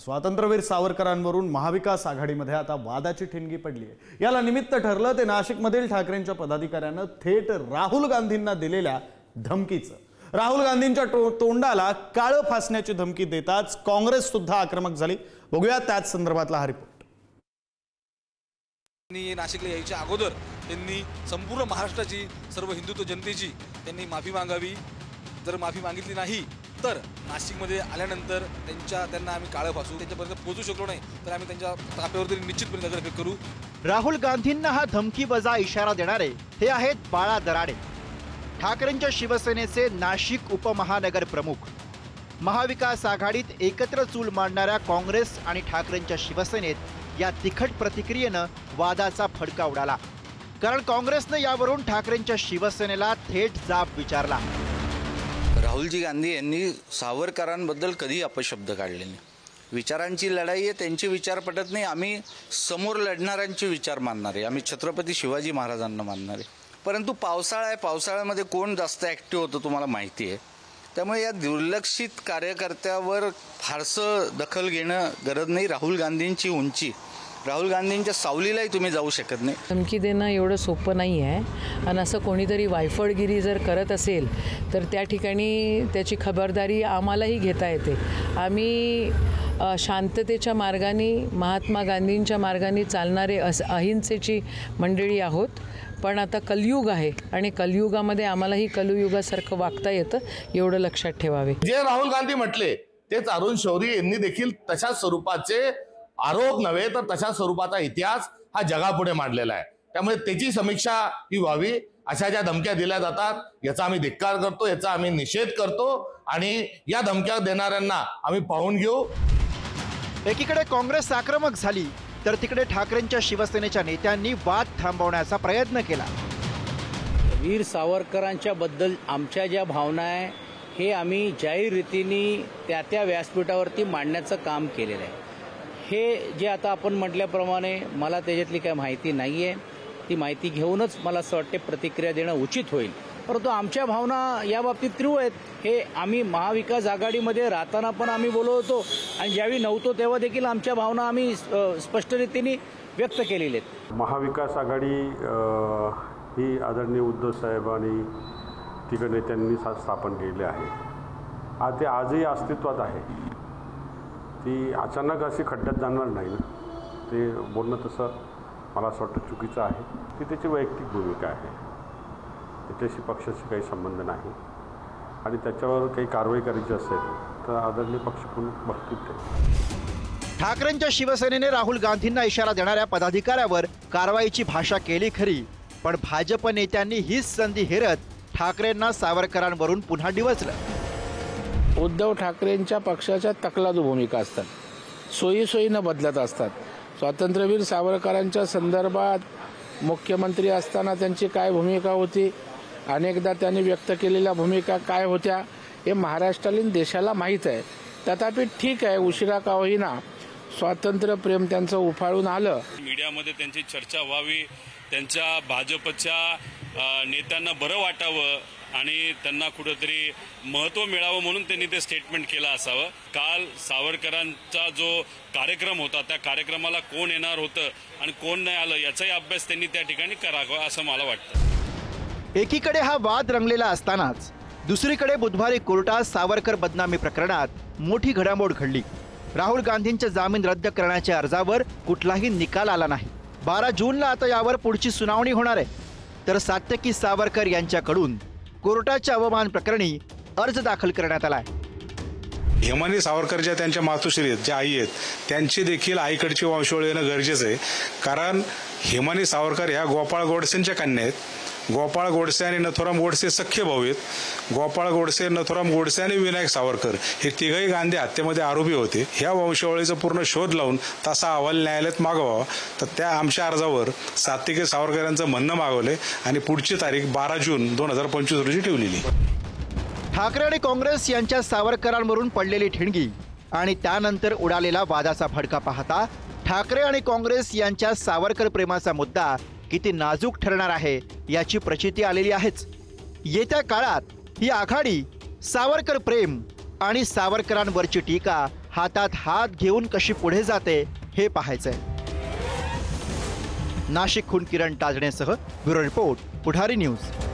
स्वातंत्र्यवीर सावरकरांवरून महाविकास आघाडीमध्ये आता वादाची ठिणगी पडली आहे। याला निमित्त ठरलं ते नाशिकमधील ठाकरेंच्या पदाधिकाऱ्यांना थेट राहुल गांधींना दिलेल्या धमकीचं। राहुल गांधींच्या तोंडाला काळं फासण्याची धमकी देताच काँग्रेस सुद्धा आक्रमक झाली। बघूया त्याच संदर्भातला हा रिपोर्ट। नाशिकला यायच्या अगोदर त्यांनी संपूर्ण महाराष्ट्राची सर्व हिंदुत्व जनतेची त्यांनी माफी मागावी। जर माफी मागितली नाही तर नाशिकमध्ये आल्यानंतर त्यांना आम्ही काळं फासू। त्यांच्यापर्यंत पोहोचू शकलो नाही तर आम्ही त्यांच्या ताफ्यावर तरी निश्चितपणे दगडफेक करू। राहुल गांधींना हा धमकीवजा इशारा देणारे हे आहेत बाळा दराडे, ठाकरेंच्या शिवसेनेचे नाशिक उपमहानगर प्रमुख। महाविकास आघाडीत एकत्र चूल मांडणाऱ्या काँग्रेस आणि ठाकरेंच्या शिवसेनेत या तिखट प्रतिक्रियेनं वादाचा फडका उडाला, कारण काँग्रेसनं यावरून ठाकरेंच्या शिवसेनेला थेट जाब विचारला। राहुलजी गांधी यांनी सावरकरांबद्दल कधी अपशब्द काढले नाही। विचारांची लढाई आहे, त्यांचे विचार पटत नाही। आम्ही समोर लढणाऱ्यांचे विचार मानणारे, आम्ही छत्रपती शिवाजी महाराजांना मानणारे। परंतु पावसाळा आहे, पावसाळ्यामध्ये कोण जास्त ॲक्टिव्ह होतं तुम्हाला माहिती आहे। त्यामुळे या दुर्लक्षित कार्यकर्त्यावर फारसं दखल घेणं गरज नाही। राहुल गांधींची उंची, राहुल गांधींच्या सावलीलाही तुम्ही जाऊ शकत नाही। धमकी देणं एवढं सोपं नाही आहे आणि असं कोणीतरी वायफळगिरी जर करत असेल तर त्या ठिकाणी त्याची खबरदारी आम्हालाही घेता येते। आम्ही शांततेच्या मार्गाने, महात्मा गांधींच्या मार्गाने चालणारे अहिंसेची मंडळी आहोत। पण आता कलयुग आहे आणि कलयुगामध्ये आम्हालाही कलयुगासारखं वागता येतं, एवढं लक्षात ठेवावे। जे राहुल गांधी म्हटले तेच अरुण शौरी यांनी देखील तशाच स्वरूपाचे आरोप नव्हे तर तशा स्वरूपाचा इतिहास हा जगापुढे मांडलेला आहे। त्यामुळे त्याची समीक्षा ही व्हावी। अशा ज्या धमक्या दिल्या जातात याचा आम्ही धिक्कार करतो, याचा आम्ही निषेध करतो आणि या धमक्या देणाऱ्यांना आम्ही पाहून घेऊ। एकीकडे काँग्रेस आक्रमक झाली तर तिकडे ठाकरेंच्या शिवसेनेच्या नेत्यांनी वाद थांबवण्याचा प्रयत्न केला। वीर सावरकरांच्या बद्दल आमच्या ज्या भावना आहे हे आम्ही जाहीर रीतीने त्या व्यासपीठावरती मांडण्याचं काम केलेलं आहे। हे जे आता आपण म्हटल्याप्रमाणे मला त्याच्यातली काही माहिती नाही आहे, ती माहिती घेऊनच मला असं वाटते प्रतिक्रिया देणं उचित होईल। परंतु आमच्या भावना या बाबतीत तीव्र आहेत। हे आम्ही महाविकास आघाडीमध्ये राहताना पण आम्ही बोलत होतो आणि ज्यावेळी नव्हतो तेव्हा देखील आमच्या भावना आम्ही स्पष्ट रीतीने व्यक्त केलेल्या आहेत। महाविकास आघाडी ही आदरणीय उद्धव साहेब आणि तिघ नेत्यांनी स्थापन केलेली आहे। ते आजही अस्तित्वात आहे। ती अचानक अशी खड्ड्यात जाणार नाही ना, ते बोलणं तसं मला असं वाटतं चुकीचं आहे। ती त्याची वैयक्तिक भूमिका आहे, त्याच्याशी पक्षाशी काही संबंध नाही आणि त्याच्यावर काही कारवाई करायची असेल तर आदरणीय पक्षप्रमुख बघतील ते। ठाकरेंच्या शिवसेनेने राहुल गांधींना इशारा देणाऱ्या पदाधिकाऱ्यावर कारवाईची भाषा केली खरी, पण भाजप नेत्यांनी हीच संधी हेरत ठाकरेंना सावरकरांवरून पुन्हा डिवचलं। उद्धव ठाकरेंच्या पक्षाच्या तकलादू भूमिका असतात, सोयीनं बदलत असतात। स्वातंत्र्यवीर सावरकरांच्या संदर्भात मुख्यमंत्री असताना त्यांची काय भूमिका होती, अनेकदा त्यांनी व्यक्त केलेल्या भूमिका काय होत्या हे महाराष्ट्राला देशाला माहीत आहे। तथापि ठीक आहे, उशिरा का होईना स्वातंत्र्य प्रेम त्यांचं उफाळून आलं। मीडियामध्ये त्यांची चर्चा व्हावी, त्यांच्या भाजपच्या नेत्यांना बरं वाटावं आणि त्यांना कुठेतरी महत्त्व मिळावं म्हणून त्यांनी ते स्टेटमेंट केलं असावं। काल सावरकरांचा जो कार्यक्रम होता त्या कार्यक्रमाला कोण येणार होतं आणि कोण नाही आलं याचाही अभ्यास त्यांनी त्या ठिकाणी करावा असं मला वाटतं। एकीकडे हा वाद रंगलेला असतानाच दुसरीकडे बुधवारी कोर्टात सावरकर बदनामी प्रकरणात मोठी घडामोड घडली। राहुल गांधींचे जामीन रद्द करण्याच्या अर्जावर कुठलाही निकाल आला नाही। 12 जूनला आता यावर पुढची सुनावणी होणार आहे। तर सात्यकी सावरकर यांच्याकडून कोर्टाच्या अवमान प्रकरणी अर्ज दाखल करण्यात आलाय। हेमानी सावरकर ज्या त्यांच्या मातोश्री आहेत, ज्या आई आहेत, त्यांची देखील आईकडची वंशावळ येणं गरजेचं आहे, कारण हेमानी सावरकर ह्या गोपाळ गोडसेंच्या कन्या आहेत। गोपाळ गोडसे आणि नथुराम गोडसे सख्खे भाऊ आहेत। गोपाळ गोडसे, नथुराम गोडसे आणि विनायक सावरकर हे तिघही गांधी हत्येमध्ये आरोपी होते। ह्या वंशावळीचा पूर्ण शोध लावून तसा अहवाल न्यायालयात मागवावा, तर त्या आमच्या अर्जावर सात्यकी सावरकर यांचं म्हणणं मागवले आणि पुढची तारीख 12 जून 2025 रोजी ठेवलेली। ठाकरे आणि काँग्रेस यांच्या सावरकरांवरून पडलेली ठिणगी आणि त्यानंतर उडालेला वादाचा फडका पाहता ठाकरे आणि काँग्रेस यांच्या सावरकर प्रेमाचा मुद्दा किती नाजूक ठरणार आहे याची प्रचिती आलेली आहेच। येत्या काळात ही आघाडी सावरकर प्रेम आणि सावरकरांवरची टीका हातात हात घेऊन कशी पुढे जाते हे पाहायचंय। नाशिकहून किरण ताजणेसह ब्युरो रिपोर्ट, पुढारी न्यूज।